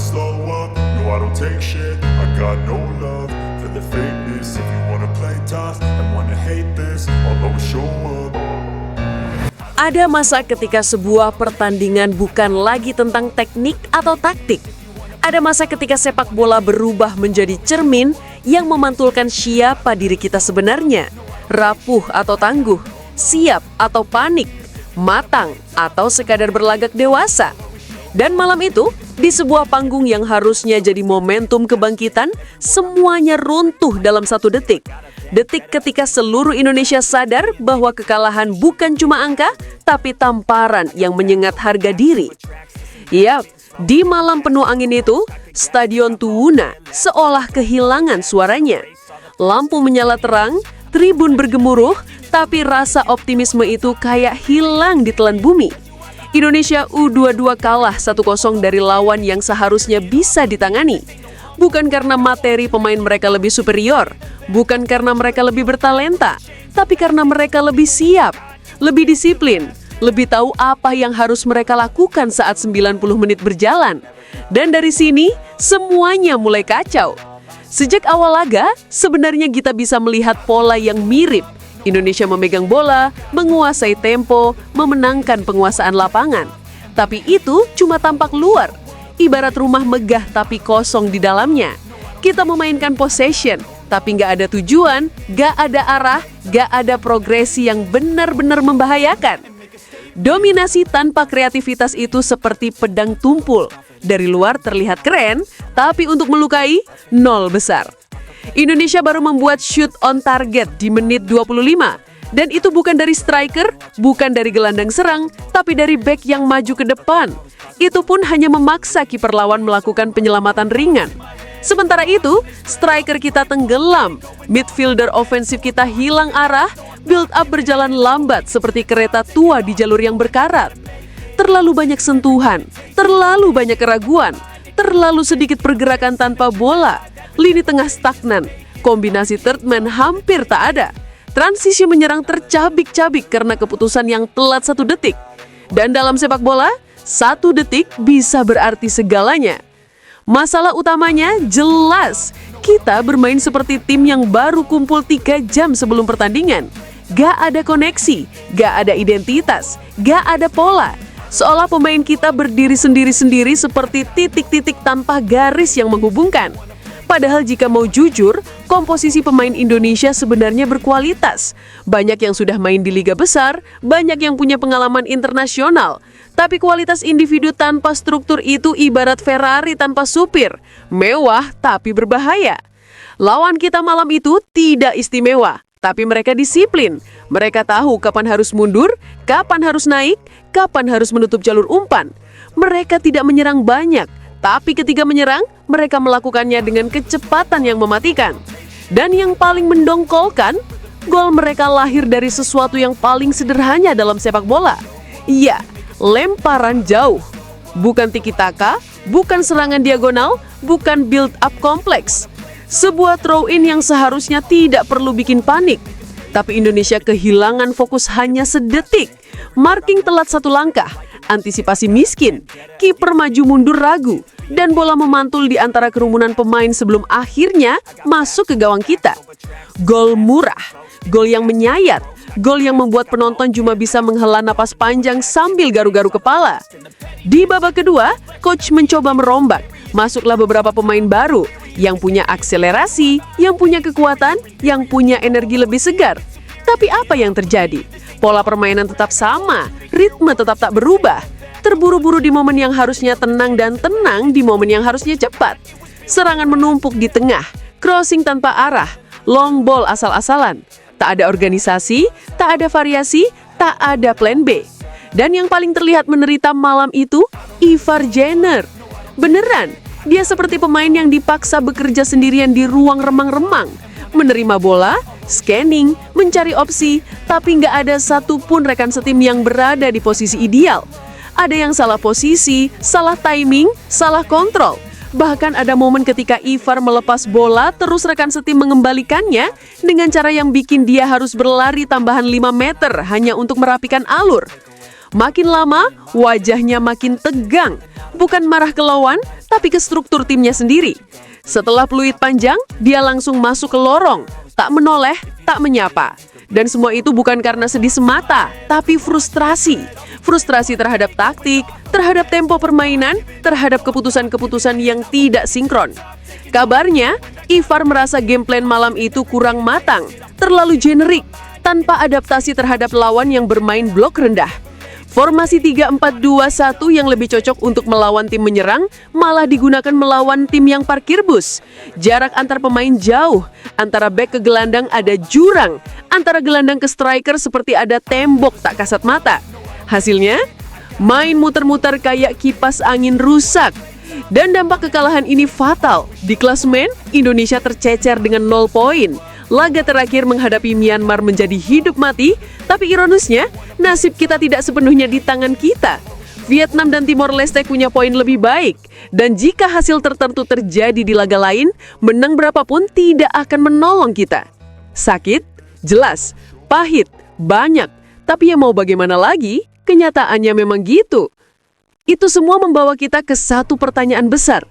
slow up. No, I don't take shit. I got no love for the fakeness. If you wanna play tough and wanna hate this, I'll always show up. Ada masa ketika sebuah pertandingan bukan lagi tentang teknik atau taktik. Ada masa ketika sepak bola berubah menjadi cermin yang memantulkan siapa diri kita sebenarnya. Rapuh atau tangguh, siap atau panik, matang atau sekadar berlagak dewasa. Dan malam itu, di sebuah panggung yang harusnya jadi momentum kebangkitan, semuanya runtuh dalam 1 detik. Detik ketika seluruh Indonesia sadar bahwa kekalahan bukan cuma angka, tapi tamparan yang menyengat harga diri. Yap, di malam penuh angin itu, Stadion Tuwuna seolah kehilangan suaranya. Lampu menyala terang, tribun bergemuruh, tapi rasa optimisme itu kayak hilang ditelan bumi. Indonesia U22 kalah 1-0 dari lawan yang seharusnya bisa ditangani. Bukan karena materi pemain mereka lebih superior, bukan karena mereka lebih bertalenta, tapi karena mereka lebih siap, lebih disiplin, lebih tahu apa yang harus mereka lakukan saat 90 menit berjalan. Dan dari sini, semuanya mulai kacau. Sejak awal laga, sebenarnya kita bisa melihat pola yang mirip. Indonesia memegang bola, menguasai tempo, memenangkan penguasaan lapangan. Tapi itu cuma tampak luar. Ibarat rumah megah tapi kosong di dalamnya. Kita memainkan possession, tapi nggak ada tujuan, nggak ada arah, nggak ada progresi yang benar-benar membahayakan. Dominasi tanpa kreativitas itu seperti pedang tumpul. Dari luar terlihat keren, tapi untuk melukai, nol besar. Indonesia baru membuat shoot on target di menit 25. Dan itu bukan dari striker, bukan dari gelandang serang, tapi dari bek yang maju ke depan. Itu pun hanya memaksa kiper lawan melakukan penyelamatan ringan. Sementara itu, striker kita tenggelam, midfielder ofensif kita hilang arah, build up berjalan lambat seperti kereta tua di jalur yang berkarat. Terlalu banyak sentuhan, terlalu banyak keraguan, terlalu sedikit pergerakan tanpa bola, lini tengah stagnan, kombinasi third man hampir tak ada. Transisi menyerang tercabik-cabik karena keputusan yang telat 1 detik. Dan dalam sepak bola, 1 detik bisa berarti segalanya. Masalah utamanya jelas, kita bermain seperti tim yang baru kumpul 3 jam sebelum pertandingan. Gak ada koneksi, gak ada identitas, gak ada pola. Seolah pemain kita berdiri sendiri-sendiri seperti titik-titik tanpa garis yang menghubungkan. Padahal jika mau jujur, komposisi pemain Indonesia sebenarnya berkualitas. Banyak yang sudah main di liga besar, banyak yang punya pengalaman internasional. Tapi kualitas individu tanpa struktur itu ibarat Ferrari tanpa supir. Mewah tapi berbahaya. Lawan kita malam itu tidak istimewa, tapi mereka disiplin. Mereka tahu kapan harus mundur, kapan harus naik, kapan harus menutup jalur umpan. Mereka tidak menyerang banyak, tapi ketika menyerang, mereka melakukannya dengan kecepatan yang mematikan. Dan yang paling mendongkolkan, gol mereka lahir dari sesuatu yang paling sederhana dalam sepak bola. Iya, lemparan jauh. Bukan tiki-taka, bukan serangan diagonal, bukan build-up kompleks. Sebuah throw-in yang seharusnya tidak perlu bikin panik. Tapi Indonesia kehilangan fokus hanya sedetik. Marking telat 1 langkah, antisipasi miskin, kiper maju mundur ragu, dan bola memantul di antara kerumunan pemain sebelum akhirnya masuk ke gawang kita. Gol murah, gol yang menyayat, gol yang membuat penonton cuma bisa menghela napas panjang sambil garu-garu kepala. Di babak kedua, coach mencoba merombak. Masuklah beberapa pemain baru yang punya akselerasi, yang punya kekuatan, yang punya energi lebih segar. Tapi apa yang terjadi? Pola permainan tetap sama, ritme tetap tak berubah. Terburu-buru di momen yang harusnya tenang dan tenang di momen yang harusnya cepat. Serangan menumpuk di tengah, crossing tanpa arah, long ball asal-asalan. Tak ada organisasi, tak ada variasi, tak ada plan B. Dan yang paling terlihat menderita malam itu, Ivar Jenner. Beneran, dia seperti pemain yang dipaksa bekerja sendirian di ruang remang-remang. Menerima bola, scanning, mencari opsi, tapi nggak ada satupun rekan setim yang berada di posisi ideal. Ada yang salah posisi, salah timing, salah kontrol. Bahkan ada momen ketika Ivar melepas bola, terus rekan setim mengembalikannya dengan cara yang bikin dia harus berlari tambahan 5 meter hanya untuk merapikan alur. Makin lama, wajahnya makin tegang. Bukan marah ke lawan, tapi ke struktur timnya sendiri. Setelah peluit panjang, dia langsung masuk ke lorong. Tak menoleh, tak menyapa. Dan semua itu bukan karena sedih semata, tapi frustrasi. Frustrasi terhadap taktik, terhadap tempo permainan, terhadap keputusan-keputusan yang tidak sinkron. Kabarnya, Ivar merasa game plan malam itu kurang matang, terlalu generik, tanpa adaptasi terhadap lawan yang bermain blok rendah. Formasi 3-4-2-1 yang lebih cocok untuk melawan tim menyerang malah digunakan melawan tim yang parkir bus. Jarak antar pemain jauh, antara back ke gelandang ada jurang, antara gelandang ke striker seperti ada tembok tak kasat mata. Hasilnya, main muter-muter kayak kipas angin rusak. Dan dampak kekalahan ini fatal. Di klasemen, Indonesia tercecer dengan 0 poin. Laga terakhir menghadapi Myanmar menjadi hidup mati, tapi ironisnya, nasib kita tidak sepenuhnya di tangan kita. Vietnam dan Timor Leste punya poin lebih baik. Dan jika hasil tertentu terjadi di laga lain, menang berapapun tidak akan menolong kita. Sakit? Jelas. Pahit? Banyak. Tapi ya mau bagaimana lagi? Kenyataannya memang gitu. Itu semua membawa kita ke satu pertanyaan besar.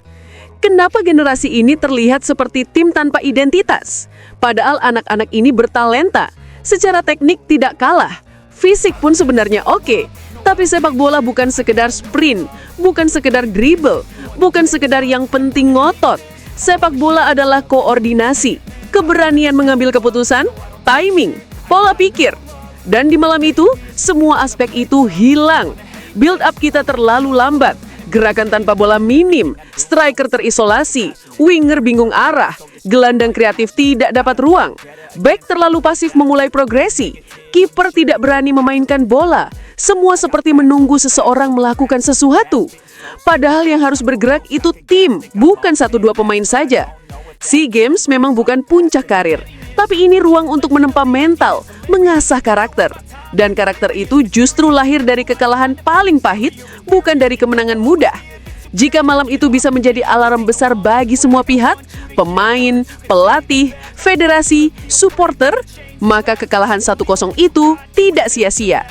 Kenapa generasi ini terlihat seperti tim tanpa identitas? Padahal anak-anak ini bertalenta. Secara teknik tidak kalah. Fisik pun sebenarnya oke. Tapi sepak bola bukan sekedar sprint, bukan sekedar dribble, bukan sekedar yang penting ngotot. Sepak bola adalah koordinasi, keberanian mengambil keputusan, timing, pola pikir. Dan di malam itu, semua aspek itu hilang. Build up kita terlalu lambat. Gerakan tanpa bola minim, striker terisolasi, winger bingung arah, gelandang kreatif tidak dapat ruang, back terlalu pasif memulai progresi, kiper tidak berani memainkan bola, semua seperti menunggu seseorang melakukan sesuatu. Padahal yang harus bergerak itu tim, bukan 1-2 pemain saja. SEA Games memang bukan puncak karir, tapi ini ruang untuk menempa mental, mengasah karakter. Dan karakter itu justru lahir dari kekalahan paling pahit, bukan dari kemenangan mudah. Jika malam itu bisa menjadi alarm besar bagi semua pihak, pemain, pelatih, federasi, supporter, maka kekalahan 1-0 itu tidak sia-sia.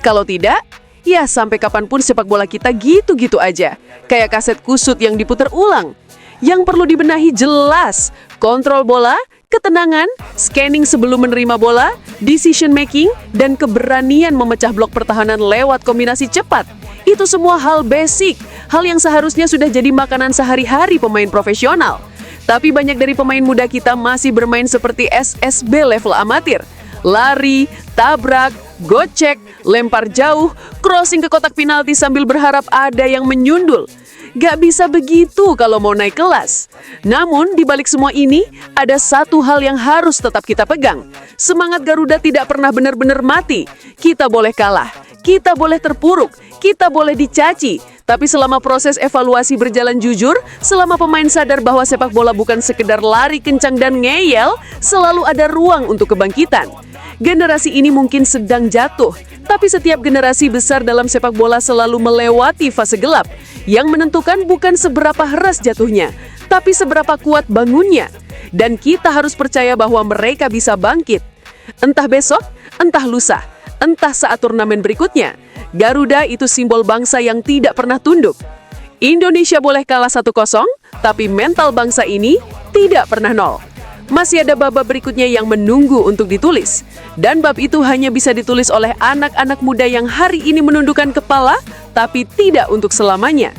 Kalau tidak, ya sampai kapanpun sepak bola kita gitu-gitu aja. Kayak kaset kusut yang diputar ulang. Yang perlu dibenahi jelas, kontrol bola, ketenangan, scanning sebelum menerima bola, decision making, dan keberanian memecah blok pertahanan lewat kombinasi cepat. Itu semua hal basic, hal yang seharusnya sudah jadi makanan sehari-hari pemain profesional. Tapi banyak dari pemain muda kita masih bermain seperti SSB level amatir. Lari, tabrak, gocek, lempar jauh, crossing ke kotak penalti sambil berharap ada yang menyundul. Gak bisa begitu kalau mau naik kelas. Namun, di balik semua ini, ada satu hal yang harus tetap kita pegang. Semangat Garuda tidak pernah benar-benar mati. Kita boleh kalah, kita boleh terpuruk, kita boleh dicaci. Tapi selama proses evaluasi berjalan jujur, selama pemain sadar bahwa sepak bola bukan sekedar lari kencang dan ngeyel, selalu ada ruang untuk kebangkitan. Generasi ini mungkin sedang jatuh, tapi setiap generasi besar dalam sepak bola selalu melewati fase gelap. Yang menentukan bukan seberapa keras jatuhnya, tapi seberapa kuat bangunnya. Dan kita harus percaya bahwa mereka bisa bangkit. Entah besok, entah lusa, entah saat turnamen berikutnya. Garuda itu simbol bangsa yang tidak pernah tunduk. Indonesia boleh kalah 1-0, tapi mental bangsa ini tidak pernah nol. Masih ada bab berikutnya yang menunggu untuk ditulis. Dan bab itu hanya bisa ditulis oleh anak-anak muda yang hari ini menundukkan kepala, tapi tidak untuk selamanya.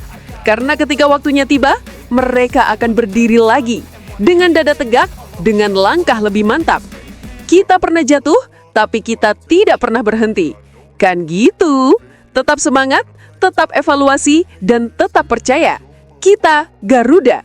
Karena ketika waktunya tiba, mereka akan berdiri lagi. Dengan dada tegak, dengan langkah lebih mantap. Kita pernah jatuh, tapi kita tidak pernah berhenti. Kan gitu? Tetap semangat, tetap evaluasi, dan tetap percaya. Kita Garuda.